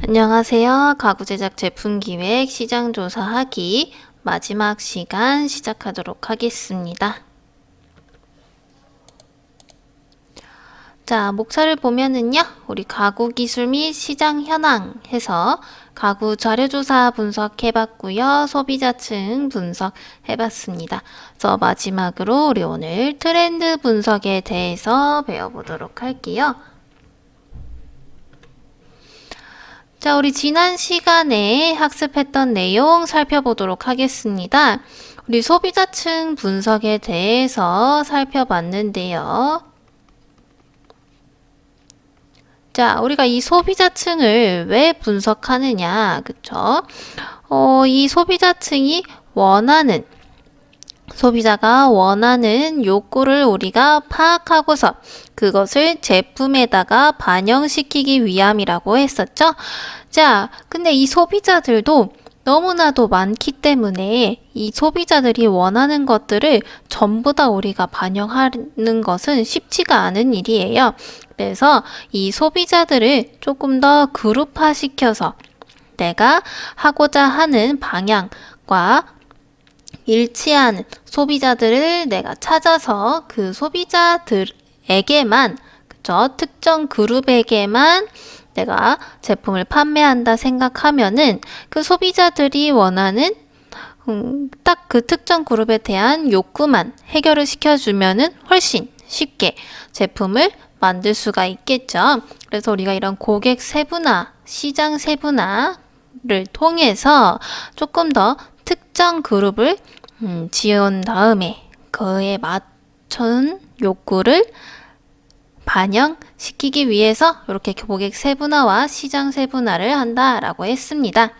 안녕하세요. 가구 제작 제품 기획 시장 조사하기 마지막 시간 시작하도록 하겠습니다. 자, 목차를 보면은요, 우리 가구 기술 및 시장 현황 해서 가구 자료조사 분석해봤고요. 소비자층 분석해봤습니다. 그래서 마지막으로 우리 오늘 트렌드 분석에 대해서 배워보도록 할게요. 자, 우리 지난 시간에 학습했던 내용 살펴보도록 하겠습니다. 우리 소비자층 분석에 대해서 살펴봤는데요. 자, 우리가 이 소비자층을 왜 분석하느냐, 그쵸? 이 소비자층이 소비자가 원하는 욕구를 우리가 파악하고서 그것을 제품에다가 반영시키기 위함이라고 했었죠. 자, 근데 이 소비자들도 너무나도 많기 때문에 이 소비자들이 원하는 것들을 전부 다 우리가 반영하는 것은 쉽지가 않은 일이에요. 그래서 이 소비자들을 조금 더 그룹화시켜서 내가 하고자 하는 방향과 일치하는 소비자들을 내가 찾아서 그 소비자들에게만, 그쵸? 특정 그룹에게만 내가 제품을 판매한다 생각하면은 그 소비자들이 원하는 딱 그 특정 그룹에 대한 욕구만 해결을 시켜주면은 훨씬 쉽게 제품을 만들 수가 있겠죠. 그래서 우리가 이런 고객 세분화, 시장 세분화를 통해서 조금 더 특정 그룹을 지은 다음에 그에 맞춘 욕구를 반영시키기 위해서 이렇게 고객 세분화와 시장 세분화를 한다라고 했습니다.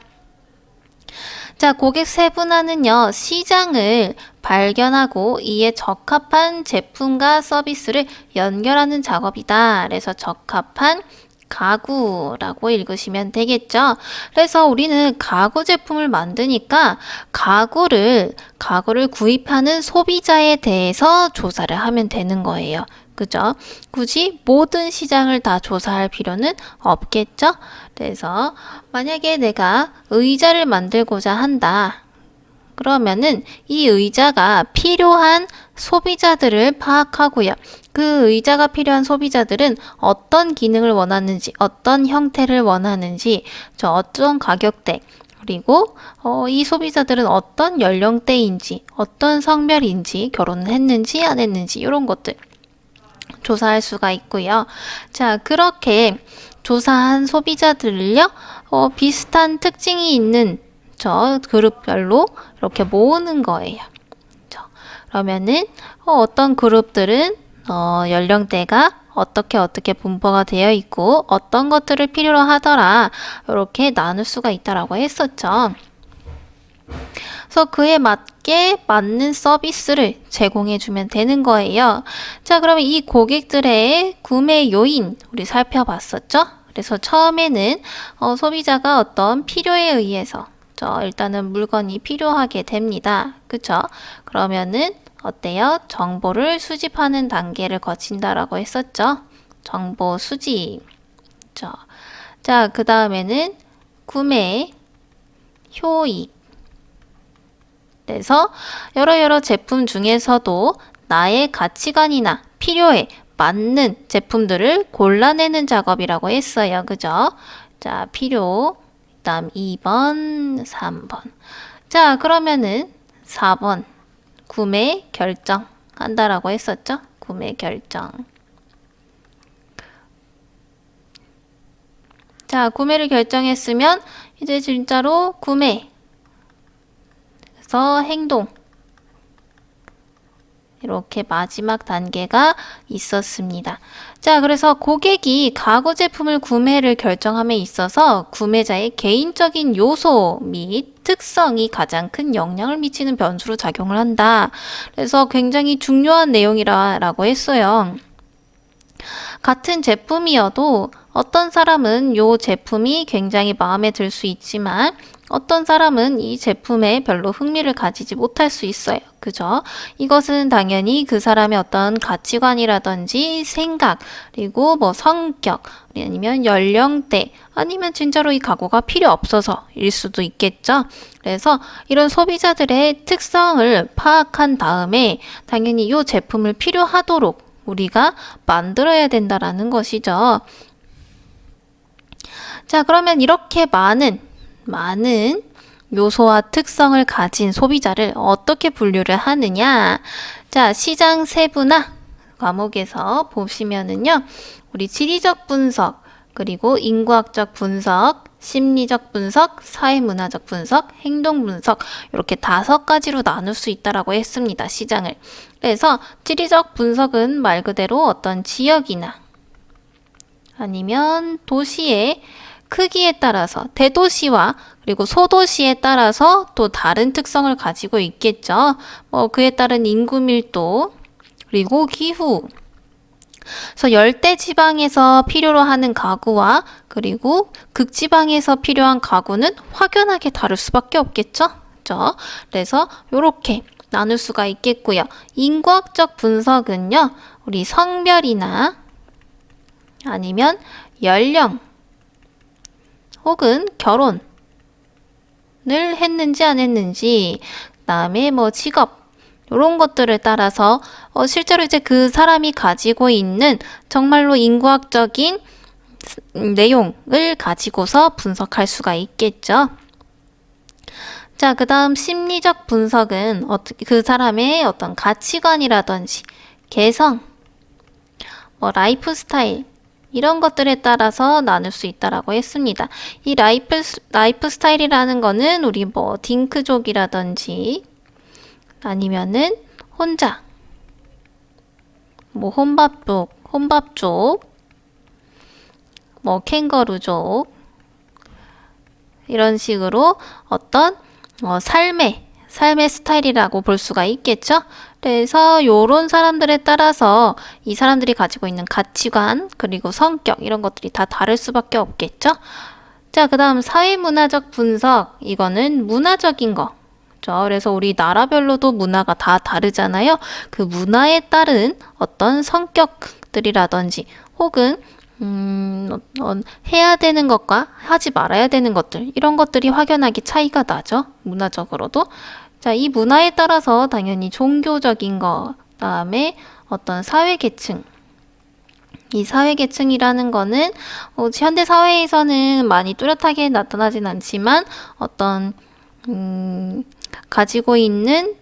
자, 고객 세분화는요, 시장을 발견하고 이에 적합한 제품과 서비스를 연결하는 작업이다. 그래서 적합한 가구라고 읽으시면 되겠죠. 그래서 우리는 가구 제품을 만드니까 가구를 구입하는 소비자에 대해서 조사를 하면 되는 거예요. 그죠? 굳이 모든 시장을 다 조사할 필요는 없겠죠? 그래서 만약에 내가 의자를 만들고자 한다. 그러면은 이 의자가 필요한 소비자들을 파악하고요. 그 의자가 필요한 소비자들은 어떤 기능을 원하는지, 어떤 형태를 원하는지, 어떤 가격대, 그리고 이 소비자들은 어떤 연령대인지, 어떤 성별인지, 결혼을 했는지 안 했는지 이런 것들 조사할 수가 있고요. 자, 그렇게 조사한 소비자들을요, 비슷한 특징이 있는 그룹별로 이렇게 모으는 거예요. 그러면은 어떤 그룹들은 연령대가 어떻게 분포가 되어 있고 어떤 것들을 필요로 하더라 이렇게 나눌 수가 있다라고 했었죠. 그래서 그에 맞는 서비스를 제공해 주면 되는 거예요. 자, 그러면 이 고객들의 구매 요인 우리 살펴봤었죠. 그래서 처음에는 소비자가 어떤 필요에 의해서 일단은 물건이 필요하게 됩니다. 그쵸? 그러면은 어때요? 정보를 수집하는 단계를 거친다라고 했었죠. 정보 수집. 자, 그 다음에는 구매 효익. 그래서 여러 제품 중에서도 나의 가치관이나 필요에 맞는 제품들을 골라내는 작업이라고 했어요. 그죠? 자, 필요. 다음 2번, 3번. 자, 그러면은 4번 구매 결정 한다라고 했었죠? 구매 결정. 자, 구매를 결정했으면 이제 진짜로 구매. 그래서 행동. 이렇게 마지막 단계가 있었습니다. 자, 그래서 고객이 가구 제품을 구매를 결정함에 있어서 구매자의 개인적인 요소 및 특성이 가장 큰 영향을 미치는 변수로 작용을 한다. 그래서 굉장히 중요한 내용이라고 했어요. 같은 제품이어도 어떤 사람은 이 제품이 굉장히 마음에 들 수 있지만 어떤 사람은 이 제품에 별로 흥미를 가지지 못할 수 있어요. 그죠? 이것은 당연히 그 사람의 어떤 가치관이라든지 생각, 그리고 뭐 성격, 아니면 연령대, 아니면 진짜로 이 가구가 필요 없어서일 수도 있겠죠. 그래서 이런 소비자들의 특성을 파악한 다음에 당연히 이 제품을 필요하도록 우리가 만들어야 된다라는 것이죠. 자, 그러면 이렇게 많은 요소와 특성을 가진 소비자를 어떻게 분류를 하느냐? 자, 시장 세분화 과목에서 보시면은요, 우리 지리적 분석, 그리고 인구학적 분석, 심리적 분석, 사회문화적 분석, 행동 분석, 이렇게 5가지로 나눌 수 있다라고 했습니다, 시장을. 그래서 지리적 분석은 말 그대로 어떤 지역이나 아니면 도시의 크기에 따라서 대도시와 그리고 소도시에 따라서 또 다른 특성을 가지고 있겠죠. 그에 따른 인구 밀도, 그리고 기후. 그래서 열대 지방에서 필요로 하는 가구와 그리고 극지방에서 필요한 가구는 확연하게 다를 수밖에 없겠죠. 그렇죠? 그래서 이렇게 나눌 수가 있겠고요. 인구학적 분석은요, 우리 성별이나 아니면 연령 혹은 결혼을 했는지 안 했는지, 그다음에 뭐 직업, 이런 것들을 따라서 실제로 이제 그 사람이 가지고 있는 정말로 인구학적인 내용을 가지고서 분석할 수가 있겠죠. 자, 그 다음 심리적 분석은 그 사람의 어떤 가치관이라든지 개성, 라이프 스타일, 이런 것들에 따라서 나눌 수 있다라고 했습니다. 이 라이프 스타일이라는 거는 우리 딩크족이라든지 아니면은 혼자, 혼밥족, 캥거루족, 이런 식으로 어떤 삶의 스타일이라고 볼 수가 있겠죠. 그래서 요런 사람들에 따라서 이 사람들이 가지고 있는 가치관 그리고 성격 이런 것들이 다 다를 수밖에 없겠죠. 자, 그 다음 사회문화적 분석, 이거는 문화적인 거. 그래서 우리 나라별로도 문화가 다 다르잖아요. 그 문화에 따른 어떤 성격들이라든지 혹은 해야 되는 것과 하지 말아야 되는 것들, 이런 것들이 확연하게 차이가 나죠. 문화적으로도. 자, 이 문화에 따라서 당연히 종교적인 거, 그다음에 어떤 사회계층. 이 사회계층이라는 거는 현대 사회에서는 많이 뚜렷하게 나타나진 않지만 어떤 가지고 있는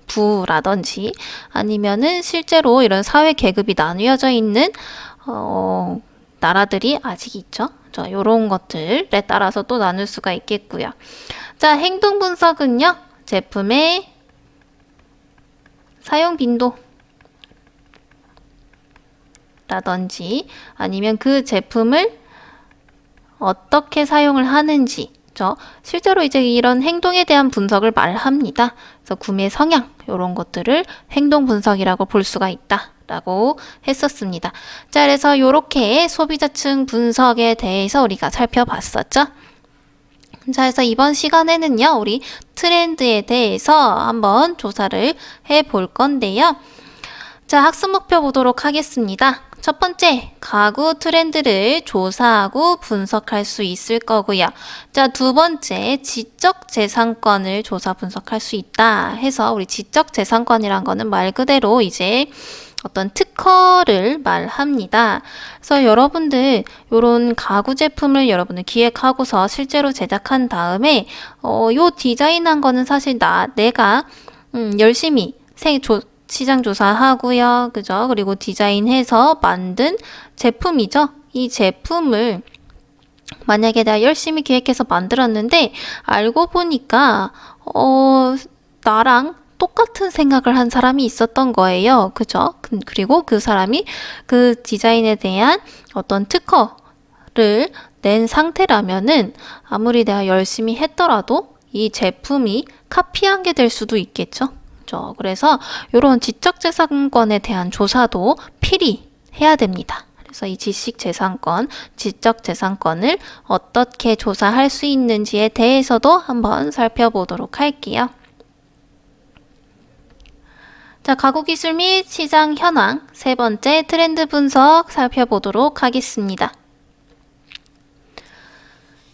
부라든지 아니면은 실제로 이런 사회 계급이 나뉘어져 있는 나라들이 아직 있죠. 요런 것들에 따라서 또 나눌 수가 있겠고요. 자, 행동 분석은요, 제품의 사용 빈도 라든지 아니면 그 제품을 어떻게 사용을 하는지, 실제로 이제 이런 행동에 대한 분석을 말합니다. 그래서 구매 성향, 이런 것들을 행동 분석이라고 볼 수가 있다라고 했었습니다. 자, 그래서 이렇게 소비자층 분석에 대해서 우리가 살펴봤었죠. 자, 그래서 이번 시간에는요, 우리 트렌드에 대해서 한번 조사를 해볼 건데요. 자, 학습 목표 보도록 하겠습니다. 첫 번째, 가구 트렌드를 조사하고 분석할 수 있을 거고요. 자, 두 번째, 지적 재산권을 조사 분석할 수 있다 해서 우리 지적 재산권이란 거는 말 그대로 이제 어떤 특허를 말합니다. 그래서 여러분들 요런 가구 제품을 여러분들 기획하고서 실제로 제작한 다음에 요 디자인한 거는 사실 내가 열심히 시장 조사하고요. 그죠? 그리고 디자인해서 만든 제품이죠. 이 제품을 만약에 내가 열심히 기획해서 만들었는데 알고 보니까 나랑 똑같은 생각을 한 사람이 있었던 거예요. 그죠? 그리고 그 사람이 그 디자인에 대한 어떤 특허를 낸 상태라면은 아무리 내가 열심히 했더라도 이 제품이 카피한 게 될 수도 있겠죠. 그래서 이런 지적재산권에 대한 조사도 필히 해야 됩니다. 그래서 이 지식재산권, 지적재산권을 어떻게 조사할 수 있는지에 대해서도 한번 살펴보도록 할게요. 자, 가구 기술 및 시장 현황 세 번째 트렌드 분석 살펴보도록 하겠습니다.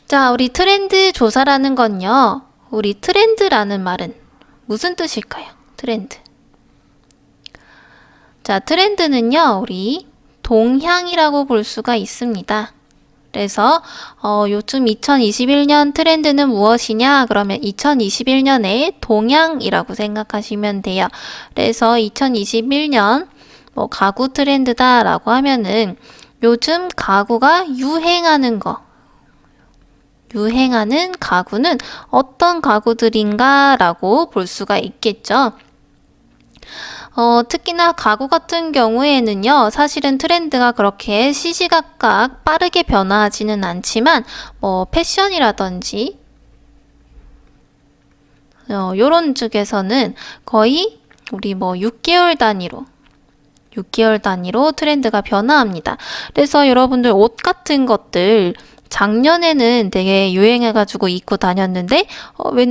자, 우리 트렌드 조사라는 건요. 우리 트렌드라는 말은 무슨 뜻일까요? 트렌드. 자, 트렌드는요. 우리 동향이라고 볼 수가 있습니다. 그래서 요즘 2021년 트렌드는 무엇이냐? 그러면 2021년의 동향이라고 생각하시면 돼요. 그래서 2021년 뭐 가구 트렌드다라고 하면은 요즘 가구가 유행하는 거. 유행하는 가구는 어떤 가구들인가라고 볼 수가 있겠죠. 특히나 가구 같은 경우에는요, 사실은 트렌드가 그렇게 시시각각 빠르게 변화하지는 않지만, 패션이라든지, 요런 쪽에서는 거의 우리 6개월 단위로 트렌드가 변화합니다. 그래서 여러분들 옷 같은 것들, 작년에는 되게 유행해가지고 입고 다녔는데,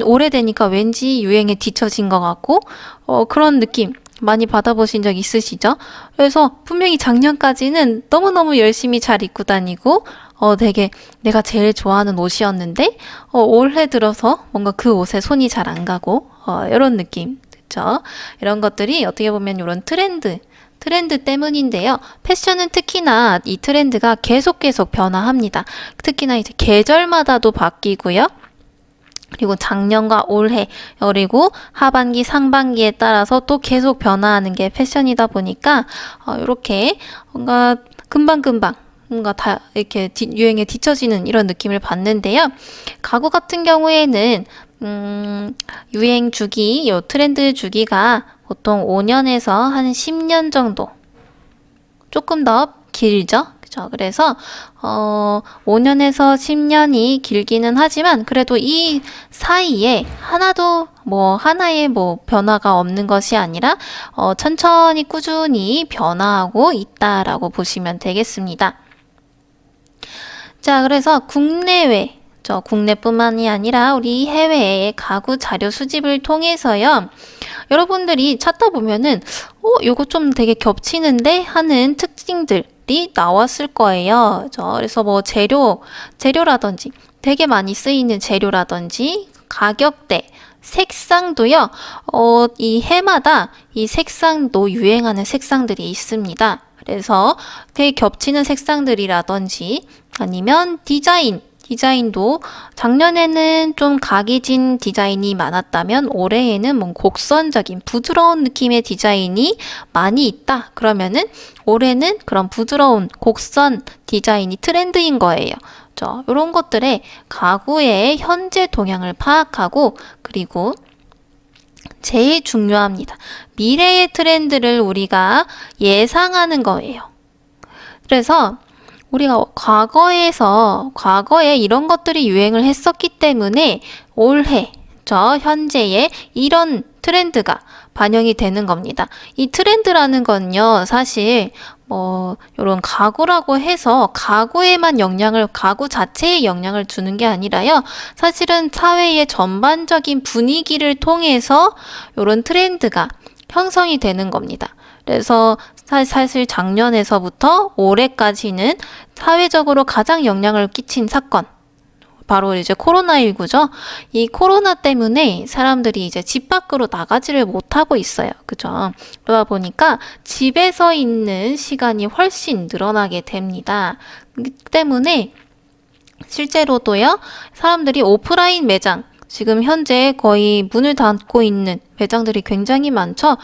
오래되니까 왠지 유행에 뒤처진 것 같고, 그런 느낌. 많이 받아보신 적 있으시죠? 그래서 분명히 작년까지는 너무너무 열심히 잘 입고 다니고 되게 내가 제일 좋아하는 옷이었는데 올해 들어서 뭔가 그 옷에 손이 잘 안 가고 이런 느낌, 그렇죠? 이런 것들이 어떻게 보면 이런 트렌드 때문인데요. 패션은 특히나 이 트렌드가 계속 변화합니다. 특히나 이제 계절마다도 바뀌고요. 그리고 작년과 올해, 그리고 하반기, 상반기에 따라서 또 계속 변화하는 게 패션이다 보니까, 이렇게 뭔가 금방금방, 뭔가 다 이렇게 유행에 뒤처지는 이런 느낌을 받는데요. 가구 같은 경우에는, 유행 주기, 요 트렌드 주기가 보통 5년에서 한 10년 정도, 조금 더 길죠? 그죠? 그래서 5년에서 10년이 길기는 하지만 그래도 이 사이에 하나의 변화가 없는 것이 아니라 천천히 꾸준히 변화하고 있다라고 보시면 되겠습니다. 자, 그래서 국내뿐만이 아니라 우리 해외의 가구 자료 수집을 통해서요. 여러분들이 찾다 보면은 요거 좀 되게 겹치는데 하는 특징들이 나왔을 거예요. 그래서 재료라든지 되게 많이 쓰이는 재료라든지 가격대, 색상도요. 이 해마다 이 색상도 유행하는 색상들이 있습니다. 그래서 되게 겹치는 색상들이라든지 아니면 디자인도 작년에는 좀 각이진 디자인이 많았다면 올해에는 곡선적인 부드러운 느낌의 디자인이 많이 있다. 그러면은 올해는 그런 부드러운 곡선 디자인이 트렌드인 거예요. 이런 것들에 가구의 현재 동향을 파악하고 그리고 제일 중요합니다. 미래의 트렌드를 우리가 예상하는 거예요. 그래서 우리가 과거에 이런 것들이 유행을 했었기 때문에 올해, 현재의 이런 트렌드가 반영이 되는 겁니다. 이 트렌드라는 건요, 사실, 요런 가구라고 해서 가구 자체에 영향을 주는 게 아니라요, 사실은 사회의 전반적인 분위기를 통해서 요런 트렌드가 형성이 되는 겁니다. 그래서 사실 작년에서부터 올해까지는 사회적으로 가장 영향을 끼친 사건, 바로 이제 코로나19죠. 이 코로나 때문에 사람들이 이제 집 밖으로 나가지를 못하고 있어요. 그죠? 그러다 보니까 집에서 있는 시간이 훨씬 늘어나게 됩니다. 그 때문에 실제로도요, 사람들이 오프라인 매장, 지금 현재 거의 문을 닫고 있는 매장들이 굉장히 많죠.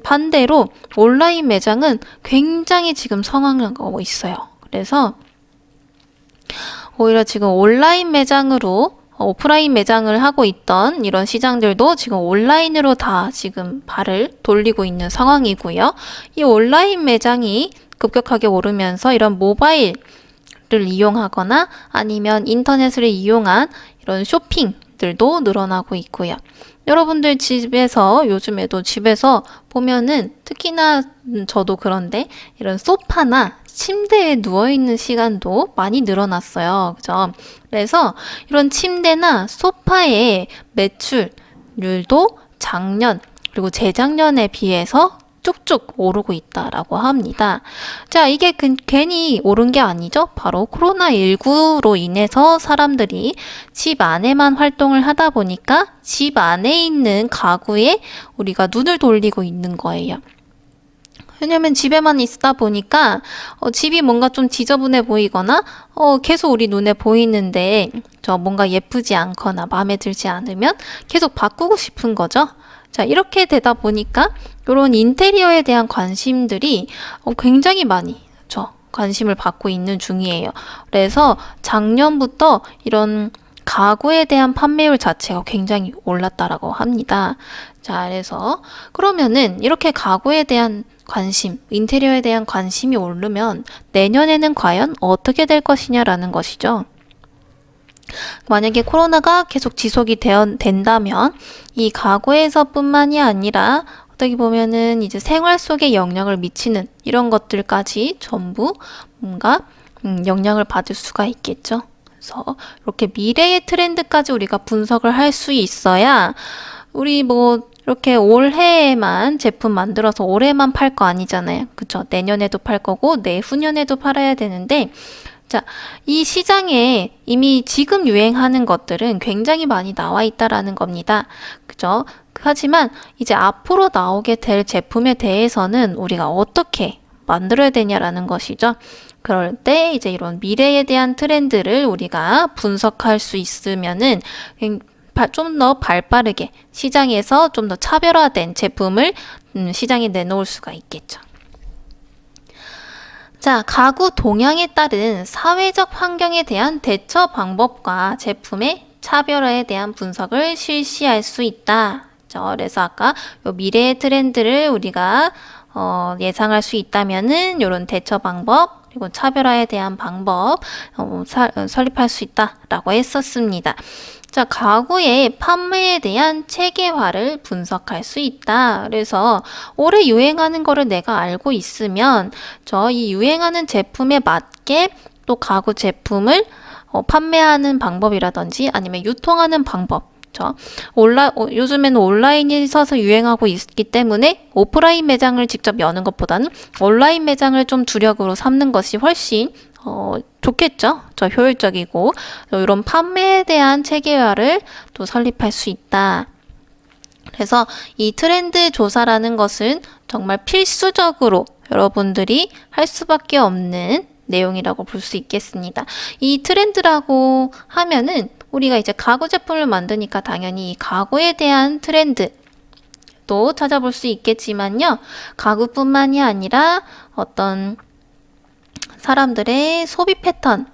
반대로 온라인 매장은 굉장히 지금 성황하고 있어요. 그래서 오히려 지금 온라인 매장으로 오프라인 매장을 하고 있던 이런 시장들도 지금 온라인으로 다 지금 발을 돌리고 있는 상황이고요. 이 온라인 매장이 급격하게 오르면서 이런 모바일을 이용하거나 아니면 인터넷을 이용한 이런 쇼핑들도 늘어나고 있고요. 여러분들 집에서 요즘에도 집에서 보면은 특히나 저도 그런데 이런 소파나 침대에 누워 있는 시간도 많이 늘어났어요. 그죠? 그래서 이런 침대나 소파의 매출률도 작년 그리고 재작년에 비해서 쭉쭉 오르고 있다라고 합니다. 자, 이게 괜히 오른 게 아니죠? 바로 코로나19로 인해서 사람들이 집 안에만 활동을 하다 보니까 집 안에 있는 가구에 우리가 눈을 돌리고 있는 거예요. 왜냐면 집에만 있다 보니까 집이 뭔가 좀 지저분해 보이거나 계속 우리 눈에 보이는데 저 뭔가 예쁘지 않거나 마음에 들지 않으면 계속 바꾸고 싶은 거죠. 자, 이렇게 되다 보니까 이런 인테리어에 대한 관심들이 굉장히 많이 관심을 받고 있는 중이에요. 그래서 작년부터 이런 가구에 대한 판매율 자체가 굉장히 올랐다라고 합니다. 자, 그래서 그러면은 이렇게 가구에 대한 관심, 인테리어에 대한 관심이 오르면 내년에는 과연 어떻게 될 것이냐라는 것이죠. 만약에 코로나가 계속 지속이 된다면 이 가구에서뿐만이 아니라 어떻게 보면은 이제 생활 속에 영향을 미치는 이런 것들까지 전부 뭔가 영향을 받을 수가 있겠죠. 그래서 이렇게 미래의 트렌드까지 우리가 분석을 할 수 있어야 우리 뭐 이렇게 올해에만 제품 만들어서 올해만 팔 거 아니잖아요. 그쵸? 내년에도 팔 거고 내후년에도 팔아야 되는데 자, 이 시장에 이미 지금 유행하는 것들은 굉장히 많이 나와 있다라는 겁니다. 그죠? 하지만 이제 앞으로 나오게 될 제품에 대해서는 우리가 어떻게 만들어야 되냐라는 것이죠. 그럴 때 이제 이런 미래에 대한 트렌드를 우리가 분석할 수 있으면은 좀 더 발빠르게 시장에서 좀 더 차별화된 제품을 시장에 내놓을 수가 있겠죠. 자, 가구 동향에 따른 사회적 환경에 대한 대처 방법과 제품의 차별화에 대한 분석을 실시할 수 있다. 그래서 아까 요 미래의 트렌드를 우리가 예상할 수 있다면은 이런 대처 방법 그리고 차별화에 대한 방법 설립할 수 있다라고 했었습니다. 자, 가구의 판매에 대한 체계화를 분석할 수 있다. 그래서 올해 유행하는 거를 내가 알고 있으면 이 유행하는 제품에 맞게 또 가구 제품을 판매하는 방법이라든지 아니면 유통하는 방법 요즘에는 온라인이 서서 유행하고 있기 때문에 오프라인 매장을 직접 여는 것보다는 온라인 매장을 좀 주력으로 삼는 것이 훨씬 좋겠죠. 효율적이고 이런 판매에 대한 체계화를 또 설립할 수 있다. 그래서 이 트렌드 조사라는 것은 정말 필수적으로 여러분들이 할 수밖에 없는 내용이라고 볼 수 있겠습니다. 이 트렌드라고 하면은 우리가 이제 가구 제품을 만드니까 당연히 이 가구에 대한 트렌드도 찾아볼 수 있겠지만요. 가구뿐만이 아니라 어떤 사람들의 소비 패턴,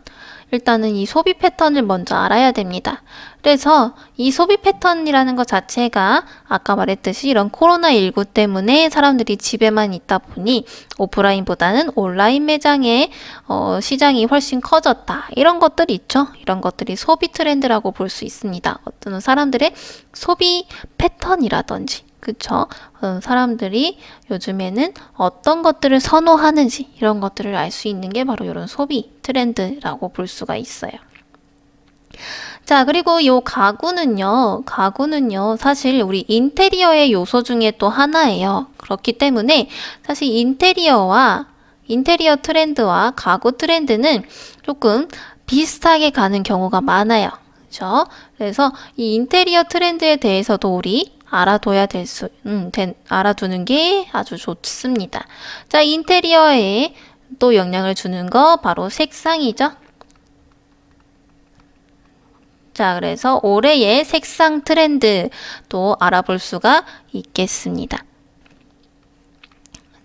일단은 이 소비 패턴을 먼저 알아야 됩니다. 그래서 이 소비 패턴이라는 것 자체가 아까 말했듯이 이런 코로나19 때문에 사람들이 집에만 있다 보니 오프라인보다는 온라인 매장의 시장이 훨씬 커졌다. 이런 것들이 있죠. 이런 것들이 소비 트렌드라고 볼 수 있습니다. 어떤 사람들의 소비 패턴이라든지 그쵸? 사람들이 요즘에는 어떤 것들을 선호하는지 이런 것들을 알 수 있는 게 바로 이런 소비 트렌드라고 볼 수가 있어요. 자, 그리고 요 가구는요, 사실 우리 인테리어의 요소 중에 또 하나예요. 그렇기 때문에 사실 인테리어 트렌드와 가구 트렌드는 조금 비슷하게 가는 경우가 많아요. 그렇죠? 그래서 이 인테리어 트렌드에 대해서도 우리 알아두는 게 아주 좋습니다. 자, 인테리어에 또 영향을 주는 거 바로 색상이죠. 자, 그래서 올해의 색상 트렌드도 알아볼 수가 있겠습니다.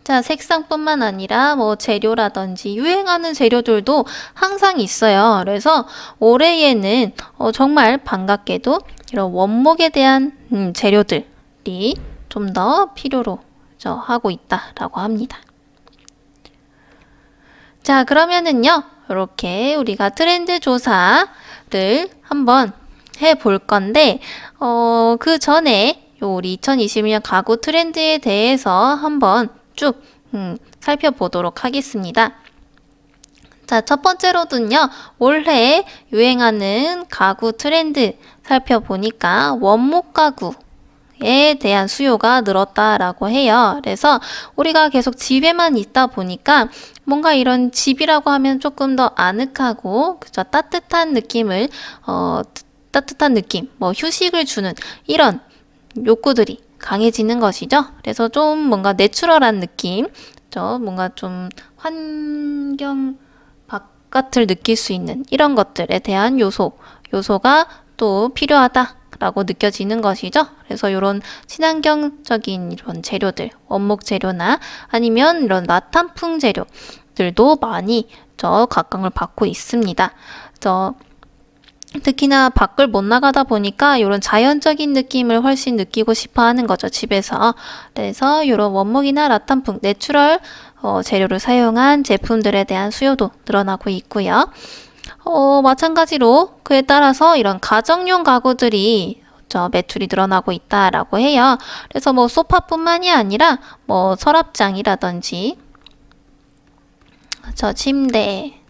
자, 색상뿐만 아니라 뭐 재료라든지 유행하는 재료들도 항상 있어요. 그래서 올해에는 정말 반갑게도 이런 원목에 대한 재료들이 좀 더 필요로 하고 있다라고 합니다. 자, 그러면은요, 이렇게 우리가 트렌드 조사를 한번 볼 건데, 그 전에 요 우리 2021년 가구 트렌드에 대해서 한번 쭉 살펴보도록 하겠습니다. 자, 첫 번째로는요, 올해 유행하는 가구 트렌드 살펴보니까 원목 가구에 대한 수요가 늘었다라고 해요. 그래서 우리가 계속 집에만 있다 보니까 뭔가 이런 집이라고 하면 조금 더 아늑하고, 그죠? 따뜻한 느낌을, 따뜻한 느낌, 뭐 휴식을 주는 이런 욕구들이 강해지는 것이죠. 그래서 좀 뭔가 내추럴한 느낌, 뭔가 좀 환경 바깥을 느낄 수 있는 이런 것들에 대한 요소가 또 필요하다라고 느껴지는 것이죠. 그래서 이런 친환경적인 이런 재료들, 원목 재료나 아니면 이런 라탄풍 재료들도 많이 각광을 받고 있습니다. 특히나 밖을 못 나가다 보니까 이런 자연적인 느낌을 훨씬 느끼고 싶어 하는 거죠, 집에서. 그래서 이런 원목이나 라탄풍, 내추럴 재료를 사용한 제품들에 대한 수요도 늘어나고 있고요. 마찬가지로 그에 따라서 이런 가정용 가구들이 매출이 늘어나고 있다라고 해요. 그래서 뭐 소파뿐만이 아니라 뭐 서랍장이라든지 침대,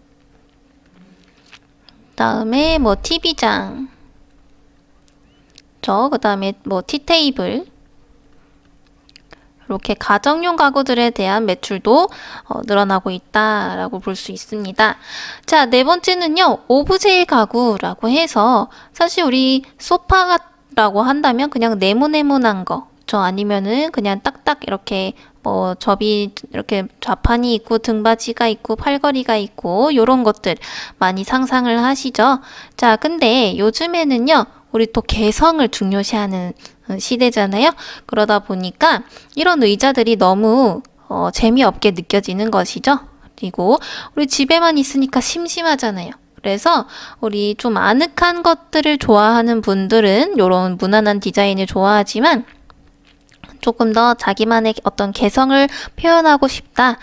다음에 뭐 TV장, 그 다음에 뭐 티테이블, 이렇게 가정용 가구들에 대한 매출도 늘어나고 있다라고 볼 수 있습니다. 자, 네 번째는요, 오브제 가구라고 해서 사실 우리 소파라고 한다면 그냥 네모네모난 거, 아니면은 그냥 딱딱 이렇게 뭐 접이 이렇게 좌판이 있고 등받이가 있고 팔걸이가 있고 요런 것들 많이 상상을 하시죠. 자, 근데 요즘에는요, 우리 또 개성을 중요시하는 시대잖아요. 그러다 보니까 이런 의자들이 너무 재미없게 느껴지는 것이죠. 그리고 우리 집에만 있으니까 심심하잖아요. 그래서 우리 좀 아늑한 것들을 좋아하는 분들은 이런 무난한 디자인을 좋아하지만 조금 더 자기만의 어떤 개성을 표현하고 싶다.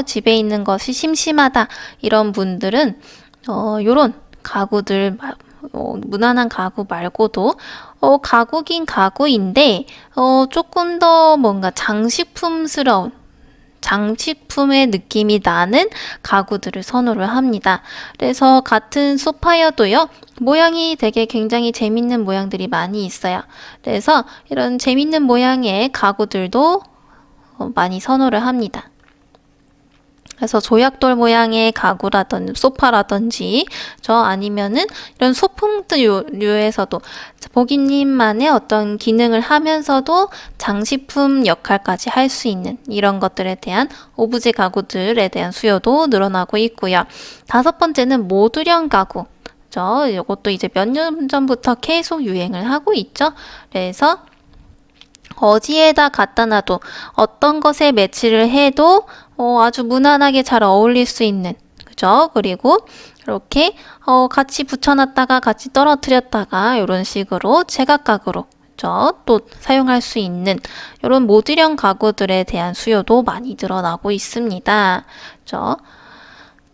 집에 있는 것이 심심하다. 이런 분들은 요런 가구들 무난한 가구 말고도 가구긴 가구인데 조금 더 뭔가 장식품스러운 장식품의 느낌이 나는 가구들을 선호를 합니다. 그래서 같은 소파여도요, 모양이 되게 굉장히 재밌는 모양들이 많이 있어요. 그래서 이런 재밌는 모양의 가구들도 많이 선호를 합니다. 그래서 조약돌 모양의 가구라든지 소파라든지 아니면은 이런 소품류에서도 고객님만의 어떤 기능을 하면서도 장식품 역할까지 할 수 있는 이런 것들에 대한 오브제 가구들에 대한 수요도 늘어나고 있고요. 다섯 번째는 모듈형 가구. 이것도 이제 몇 년 전부터 계속 유행을 하고 있죠. 그래서 어디에다 갖다 놔도 어떤 것에 매치를 해도 아주 무난하게 잘 어울릴 수 있는, 그죠? 그리고 이렇게 같이 붙여놨다가 같이 떨어뜨렸다가 이런 식으로 제각각으로 또 사용할 수 있는 이런 모듈형 가구들에 대한 수요도 많이 늘어나고 있습니다.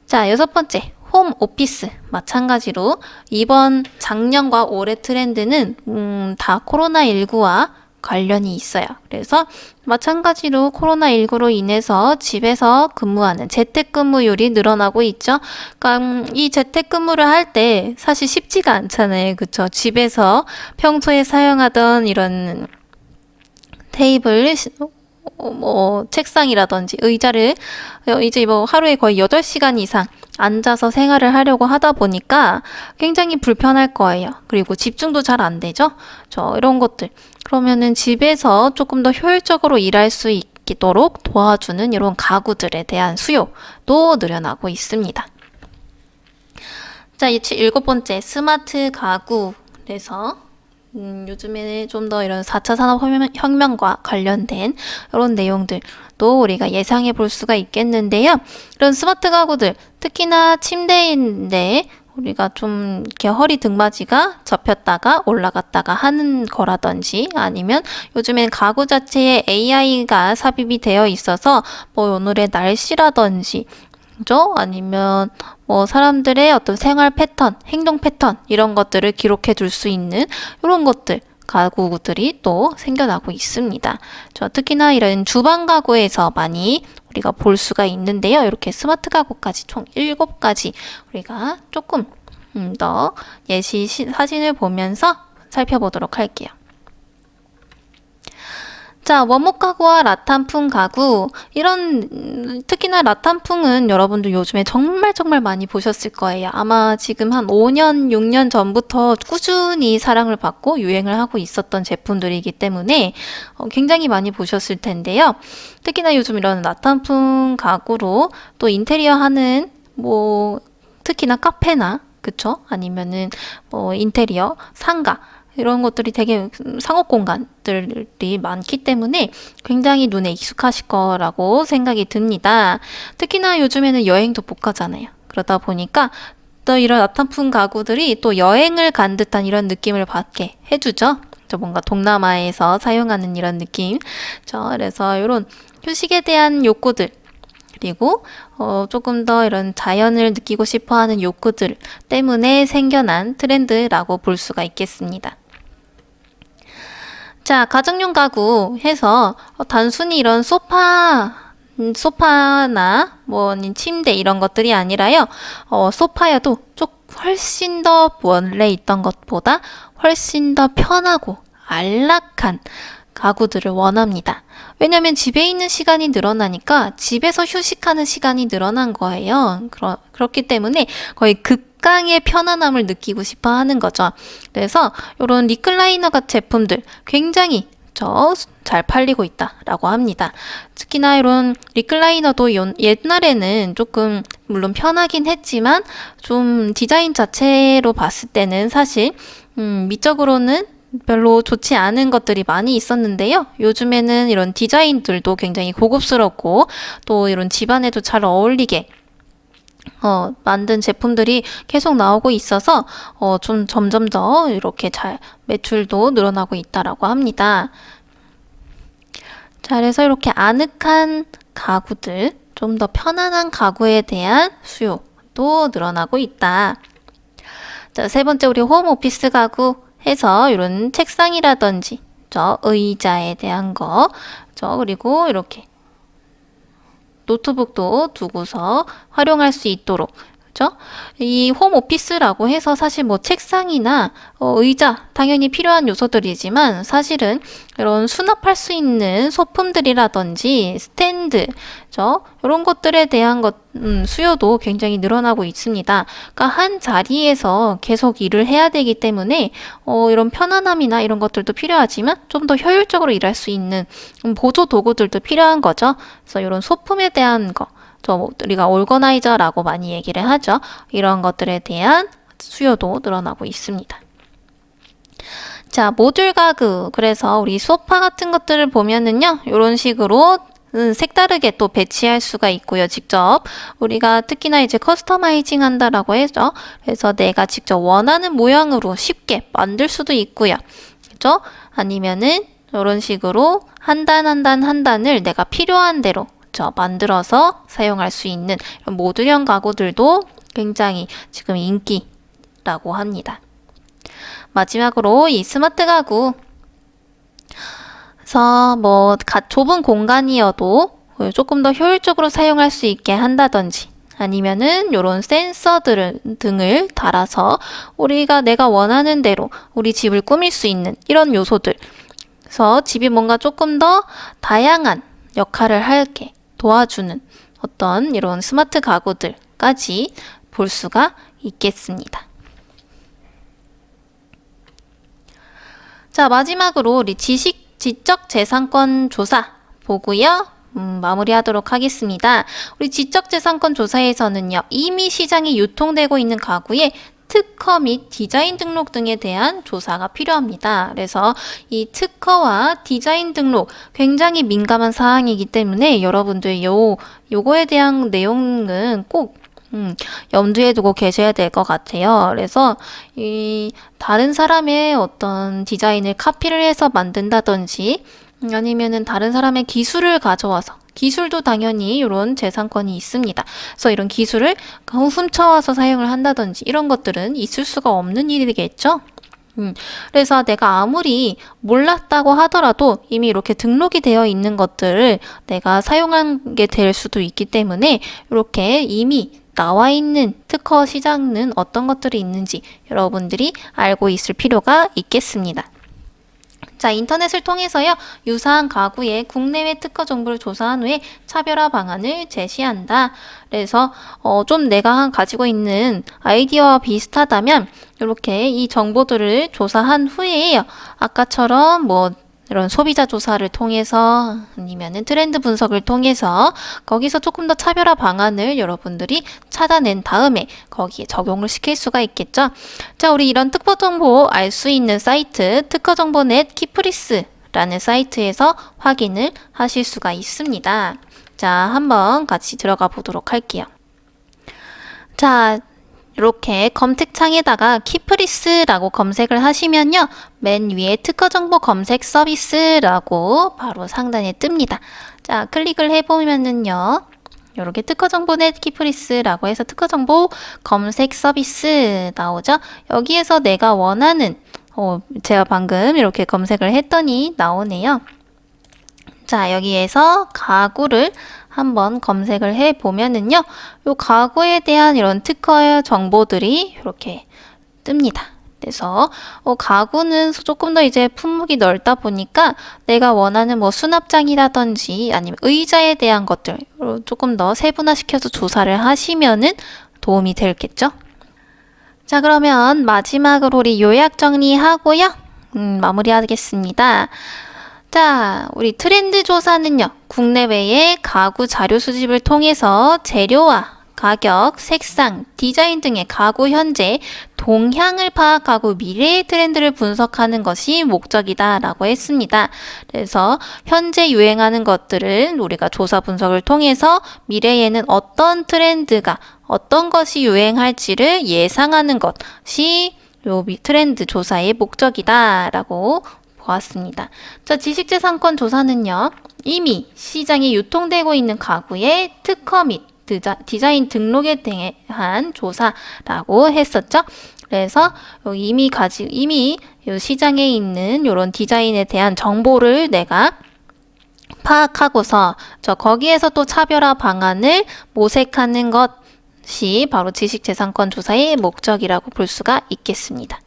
자, 여섯 번째. 홈 오피스 마찬가지로 이번 작년과 올해 트렌드는 다 코로나19와 관련이 있어요. 그래서 마찬가지로 코로나19로 인해서 집에서 근무하는 재택근무율이 늘어나고 있죠. 그러니까 이 재택근무를 할 때 사실 쉽지가 않잖아요. 그쵸? 집에서 평소에 사용하던 이런 테이블, 뭐 책상이라든지 의자를 이제 뭐 하루에 거의 8시간 이상 앉아서 생활을 하려고 하다 보니까 굉장히 불편할 거예요. 그리고 집중도 잘 안 되죠. 이런 것들. 그러면은 집에서 조금 더 효율적으로 일할 수 있도록 도와주는 이런 가구들에 대한 수요도 늘어나고 있습니다. 자, 일곱 번째 스마트 가구. 그래서 요즘에는 좀 더 이런 4차 산업혁명과 관련된 이런 내용들도 우리가 예상해 볼 수가 있겠는데요. 이런 스마트 가구들, 특히나 침대인데 우리가 좀 이렇게 허리 등받이가 접혔다가 올라갔다가 하는 거라든지 아니면 요즘엔 가구 자체에 AI가 삽입이 되어 있어서 뭐 오늘의 날씨라든지 그죠? 아니면 뭐 사람들의 어떤 생활 패턴, 행동 패턴 이런 것들을 기록해 둘 수 있는 이런 것들 가구들이 또 생겨나고 있습니다. 특히나 이런 주방 가구에서 많이 우리가 볼 수가 있는데요. 이렇게 스마트 가구까지 총 7가지 우리가 조금 더 예시 사진을 보면서 살펴보도록 할게요. 자, 원목 가구와 라탄풍 가구 이런 특히나 라탄풍은 여러분들 요즘에 정말 많이 보셨을 거예요. 아마 지금 한 5년, 6년 전부터 꾸준히 사랑을 받고 유행을 하고 있었던 제품들이기 때문에 굉장히 많이 보셨을 텐데요. 특히나 요즘 이런 라탄풍 가구로 또 인테리어 하는 뭐 특히나 카페나 그쵸? 아니면은 뭐 인테리어, 상가 이런 것들이 되게 상업 공간들이 많기 때문에 굉장히 눈에 익숙하실 거라고 생각이 듭니다. 특히나 요즘에는 여행도 못 가잖아요. 그러다 보니까 또 이런 라탄풍 가구들이 또 여행을 간 듯한 이런 느낌을 받게 해주죠. 뭔가 동남아에서 사용하는 이런 느낌. 그래서 이런 휴식에 대한 욕구들 그리고 조금 더 이런 자연을 느끼고 싶어하는 욕구들 때문에 생겨난 트렌드라고 볼 수가 있겠습니다. 자, 가정용 가구 해서 단순히 이런 소파나 뭐 침대 이런 것들이 아니라요. 소파여도 훨씬 더 원래 있던 것보다 훨씬 더 편하고 안락한 가구들을 원합니다. 왜냐면 집에 있는 시간이 늘어나니까 집에서 휴식하는 시간이 늘어난 거예요. 그렇기 때문에 거의 극강의 편안함을 느끼고 싶어 하는 거죠. 그래서 이런 리클라이너 같은 제품들 굉장히 잘 팔리고 있다라고 합니다. 특히나 이런 리클라이너도 옛날에는 조금 물론 편하긴 했지만 좀 디자인 자체로 봤을 때는 사실 미적으로는 별로 좋지 않은 것들이 많이 있었는데요. 요즘에는 이런 디자인들도 굉장히 고급스럽고 또 이런 집안에도 잘 어울리게 만든 제품들이 계속 나오고 있어서 좀 점점 더 이렇게 잘 매출도 늘어나고 있다라고 합니다. 자, 그래서 이렇게 아늑한 가구들, 좀 더 편안한 가구에 대한 수요도 늘어나고 있다. 자, 세 번째 우리 홈 오피스 가구 해서 이런 책상이라든지 의자에 대한 거, 그리고 이렇게 노트북도 두고서 활용할 수 있도록 그죠? 이 홈 오피스라고 해서 사실 뭐 책상이나 의자 당연히 필요한 요소들이지만 사실은 이런 수납할 수 있는 소품들이라든지 스탠드 이런 것들에 대한 수요도 굉장히 늘어나고 있습니다. 그러니까 한 자리에서 계속 일을 해야 되기 때문에 이런 편안함이나 이런 것들도 필요하지만 좀 더 효율적으로 일할 수 있는 보조 도구들도 필요한 거죠. 그래서 이런 소품에 대한 거 우리가 오거나이저라고 많이 얘기를 하죠. 이런 것들에 대한 수요도 늘어나고 있습니다. 자, 모듈 가구. 그래서 우리 소파 같은 것들을 보면은요, 이런 식으로 색다르게 또 배치할 수가 있고요. 직접 우리가 특히나 이제 커스터마이징 한다라고 해서 그래서 내가 직접 원하는 모양으로 쉽게 만들 수도 있고요. 그죠? 아니면은 이런 식으로 한 단 한 단 한 단을 내가 필요한 대로 만들어서 사용할 수 있는 모듈형 가구들도 굉장히 지금 인기라고 합니다. 마지막으로 이 스마트 가구 그래서 뭐 좁은 공간이어도 조금 더 효율적으로 사용할 수 있게 한다든지 아니면은 이런 등을 달아서 우리가 내가 원하는 대로 우리 집을 꾸밀 수 있는 이런 요소들 그래서 집이 뭔가 조금 더 다양한 역할을 하게 도와주는 어떤 이런 스마트 가구들까지 볼 수가 있겠습니다. 자, 마지막으로 우리 지적재산권 조사 보고요. 마무리하도록 하겠습니다. 우리 지적재산권 조사에서는요. 이미 시장에 유통되고 있는 가구에 특허 및 디자인 등록 등에 대한 조사가 필요합니다. 그래서 이 특허와 디자인 등록 굉장히 민감한 사항이기 때문에 여러분들 요거에 대한 내용은 꼭 염두에 두고 계셔야 될 것 같아요. 그래서 이 다른 사람의 어떤 디자인을 카피를 해서 만든다든지 아니면은 다른 사람의 기술을 가져와서 기술도 당연히 이런 재산권이 있습니다. 그래서 이런 기술을 훔쳐와서 사용을 한다든지 이런 것들은 있을 수가 없는 일이겠죠. 그래서 내가 아무리 몰랐다고 하더라도 이미 이렇게 등록이 되어 있는 것들을 내가 사용하게 될 수도 있기 때문에 이렇게 이미 나와 있는 특허 시장은 어떤 것들이 있는지 여러분들이 알고 있을 필요가 있겠습니다. 자, 인터넷을 통해서요, 유사한 가구의 국내외 특허 정보를 조사한 후에 차별화 방안을 제시한다. 그래서 좀 내가 가지고 있는 아이디어와 비슷하다면 이렇게 이 정보들을 조사한 후에요, 아까처럼 뭐 이런 소비자 조사를 통해서 아니면은 트렌드 분석을 통해서 거기서 조금 더 차별화 방안을 여러분들이 찾아낸 다음에 거기에 적용을 시킬 수가 있겠죠. 자, 우리 이런 특허 정보 알 수 있는 사이트 특허정보넷 키프리스라는 사이트에서 확인을 하실 수가 있습니다. 자, 한번 같이 들어가 보도록 할게요. 자, 이렇게 검색창에다가 키프리스라고 검색을 하시면요, 맨 위에 특허정보 검색 서비스라고 바로 상단에 뜹니다. 자, 클릭을 해보면은요, 이렇게 특허정보넷 키프리스라고 해서 특허정보 검색 서비스 나오죠. 여기에서 내가 원하는 제가 방금 이렇게 검색을 했더니 나오네요. 자, 여기에서 가구를 한번 검색을 해 보면은요, 요 가구에 대한 이런 특허 정보들이 이렇게 뜹니다. 그래서 가구는 조금 더 이제 품목이 넓다 보니까 내가 원하는 뭐 수납장이라든지 아니면 의자에 대한 것들 조금 더 세분화시켜서 조사를 하시면은 도움이 되겠죠. 자, 그러면 마지막으로 우리 요약 정리하고요, 마무리하겠습니다. 자, 우리 트렌드 조사는요, 국내외의 가구 자료 수집을 통해서 재료와 가격, 색상, 디자인 등의 가구 현재 동향을 파악하고 미래의 트렌드를 분석하는 것이 목적이다 라고 했습니다. 그래서 현재 유행하는 것들을 우리가 조사 분석을 통해서 미래에는 어떤 트렌드가 어떤 것이 유행할지를 예상하는 것이 요 트렌드 조사의 목적이다 라고 보았습니다. 자, 지식재산권 조사는요, 이미 시장에 유통되고 있는 가구의 특허 및 디자인 등록에 대한 조사라고 했었죠. 그래서 이미 시장에 있는 이런 디자인에 대한 정보를 내가 파악하고서 거기에서 또 차별화 방안을 모색하는 것이 바로 지식재산권 조사의 목적이라고 볼 수가 있겠습니다.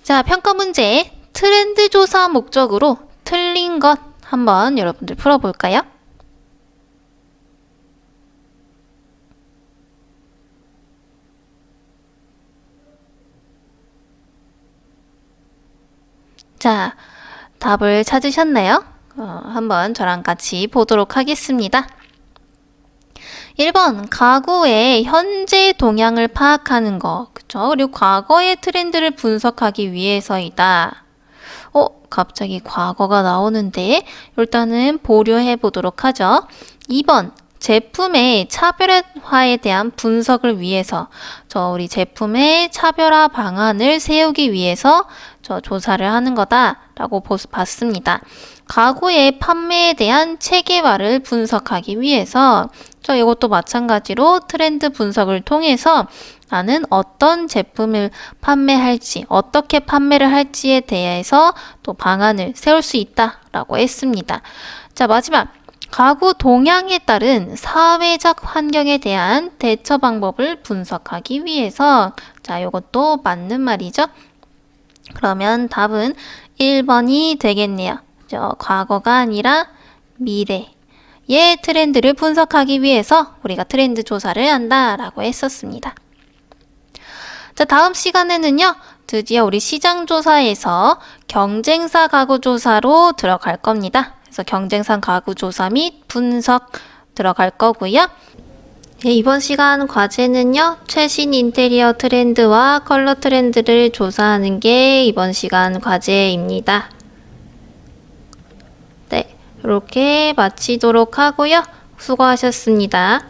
자, 평가 문제, 트렌드 조사 목적으로 틀린 것 한번 여러분들 풀어볼까요? 자, 답을 찾으셨나요? 한번 저랑 같이 보도록 하겠습니다. 1번, 가구의 현재 동향을 파악하는 거, 그쵸? 그리고 과거의 트렌드를 분석하기 위해서이다. 갑자기 과거가 나오는데 일단은 보류해 보도록 하죠. 2번, 제품의 차별화에 대한 분석을 위해서 우리 제품의 차별화 방안을 세우기 위해서 조사를 하는 거다라고 봤습니다. 가구의 판매에 대한 체계화를 분석하기 위해서 이것도 마찬가지로 트렌드 분석을 통해서 나는 어떤 제품을 판매할지, 어떻게 판매를 할지에 대해서 또 방안을 세울 수 있다라고 했습니다. 자, 마지막. 가구 동향에 따른 사회적 환경에 대한 대처 방법을 분석하기 위해서 자, 이것도 맞는 말이죠. 그러면 답은 1번이 되겠네요. 과거가 아니라 미래의 트렌드를 분석하기 위해서 우리가 트렌드 조사를 한다라고 했었습니다. 자, 다음 시간에는요, 드디어 우리 시장 조사에서 경쟁사 가구 조사로 들어갈 겁니다. 그래서 경쟁사 가구 조사 및 분석 들어갈 거고요. 네, 이번 시간 과제는요, 최신 인테리어 트렌드와 컬러 트렌드를 조사하는 게 이번 시간 과제입니다. 네, 이렇게 마치도록 하고요. 수고하셨습니다.